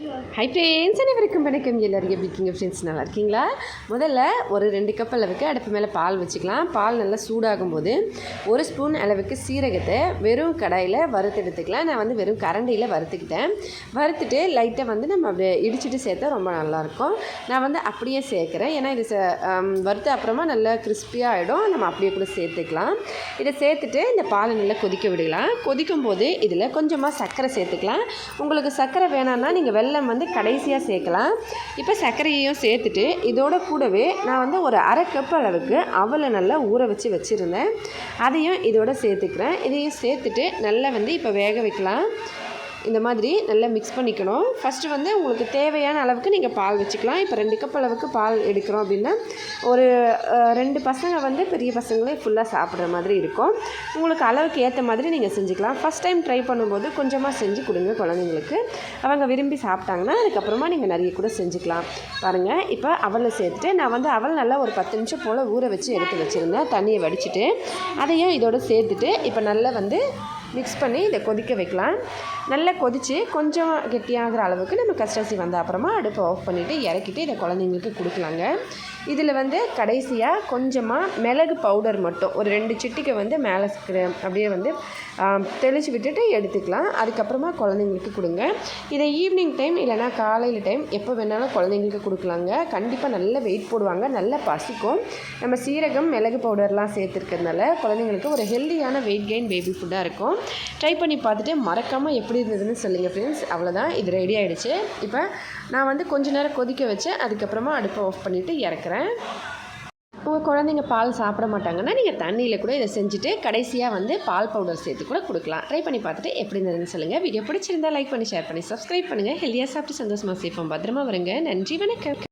Hi friends, அனைவருக்கும் வணக்கம். எல்லோரும் எப்படி இருக்கீங்க ஃப்ரெண்ட்ஸ்? நல்லா இருக்கீங்களா? முதல்ல ஒரு 2 கப் அளவுக்கு அடுப்பு மேலே பால் வச்சுக்கலாம். பால் நல்லா சூடாகும் போது 1 ஸ்பூன் அளவுக்கு சீரகத்தை வெறும் கடாயில் வறுத்து எடுத்துக்கலாம். நான் வந்து வெறும் கரண்டியில் வறுத்துக்கிட்டேன். வறுத்துட்டு லைட்டாக நம்ம அப்படியே இடிச்சிட்டு சேர்த்தா ரொம்ப நல்லாயிருக்கும். நான் வந்து அப்படியே சேர்க்குறேன். ஏன்னா இது வறுத்த அப்புறமா நல்லா கிறிஸ்பியாக ஆகிடும். நம்ம அப்படியே கூட சேர்த்துக்கலாம். இதை சேர்த்துட்டு இந்த பாலை நல்லா கொதிக்க விடலாம். கொதிக்கும் போது இதில் கொஞ்சமாக சர்க்கரை சேர்த்துக்கலாம். உங்களுக்கு சர்க்கரை வேணான்னா நீங்கள் வெல்லம் கடைசியாக சேர்க்கலாம். இப்போ சர்க்கரையையும் சேர்த்துட்டு இதோட கூடவே நான் வந்து ஒரு 1/2 கப் அளவுக்கு அவலை நல்லா ஊற வச்சுருந்தேன். அதையும் இதோட சேர்த்துக்கிறேன். இதையும் சேர்த்துட்டு நல்லா இப்போ வேக வைக்கலாம். இந்த மாதிரி நல்லா மிக்ஸ் பண்ணிக்கணும். ஃபஸ்ட்டு உங்களுக்கு தேவையான அளவுக்கு நீங்கள் பால் வச்சுக்கலாம். இப்போ 2 கப் அளவுக்கு பால் எடுக்கிறோம் அப்படின்னா ஒரு 2 பசங்க பெரிய பசங்களே ஃபுல்லாக சாப்பிட்ற மாதிரி இருக்கும். உங்களுக்கு அளவுக்கு ஏற்ற மாதிரி நீங்கள் செஞ்சுக்கலாம். ஃபஸ்ட் டைம் ட்ரை பண்ணும்போது கொஞ்சமாக செஞ்சு கொடுங்க குழந்தைங்களுக்கு. அவங்க விரும்பி சாப்பிட்டாங்கன்னா அதுக்கப்புறமா நீங்கள் நிறைய கூட செஞ்சுக்கலாம். பாருங்கள், இப்போ அவலை சேர்த்துட்டு நான் அவல் நல்லா ஒரு 10 நிமிஷம் போல் ஊற வச்சு எடுத்து வச்சுருந்தேன். தண்ணியை வடிச்சிட்டு அதையும் இதோடு சேர்த்துட்டு இப்போ நல்லா மிக்ஸ் பண்ணி இதை கொதிக்க வைக்கலாம். நல்லா கொதித்து கொஞ்சம் கெட்டியாகிற அளவுக்கு நம்ம கஸ்டர்சி வந்த அப்புறமா அடுப்பை ஆஃப் பண்ணிவிட்டு இறக்கிட்டு இதை குழந்தைங்களுக்கு கொடுக்கலாங்க. இதில் கடைசியாக கொஞ்சமாக மிளகு பவுடர் மட்டும் ஒரு 2 சிட்டிக்கு மேலே அப்படியே தெளித்து விட்டுட்டு எடுத்துக்கலாம். அதுக்கப்புறமா குழந்தைங்களுக்கு கொடுங்க. இதை ஈவினிங் டைம் இல்லைனா காலையில் டைம் எப்போ வேணாலும் குழந்தைங்களுக்கு கொடுக்கலாங்க. கண்டிப்பாக நல்ல வெயிட் போடுவாங்க, நல்ல பசிக்கும். நம்ம சீரகம் மிளகு பவுடர்லாம் சேர்த்துருக்கிறதுனால குழந்தைங்களுக்கு ஒரு ஹெல்தியான வெயிட் கெயின் பேபி ஃபுட்டாக இருக்கும். ட்ரை பண்ணி பார்த்துட்டு மறக்காமல் எப்படி இருந்ததுன்னு சொல்லுங்கள் ஃப்ரெண்ட்ஸ். அவ்வளோதான், இது ரெடி ஆகிடுச்சு. இப்போ நான் கொஞ்ச நேரம் கொதிக்க வச்சு அதுக்கப்புறமா அடுப்பை ஆஃப் பண்ணிவிட்டு இறக்குறேன். உங்கள் குழந்தைங்க பால் சாப்பிட மாட்டாங்கன்னா நீங்கள் தண்ணியில் கூட இதை செஞ்சுட்டு கடைசியாக பால் பவுடர் சேர்த்து கூட கொடுக்கலாம். ட்ரை பண்ணி பார்த்துட்டு எப்படி இருந்ததுன்னு சொல்லுங்கள். வீடியோ பிடிச்சிருந்தால் லைக் பண்ணி ஷேர் பண்ணி சப்ஸ்கிரைப் பண்ணுங்கள். ஹெல்த்தியாக சாப்பிட்டு சந்தோஷமாக சேஃபாக பத்திரமா வருங்க. நன்றி, வணக்கம்.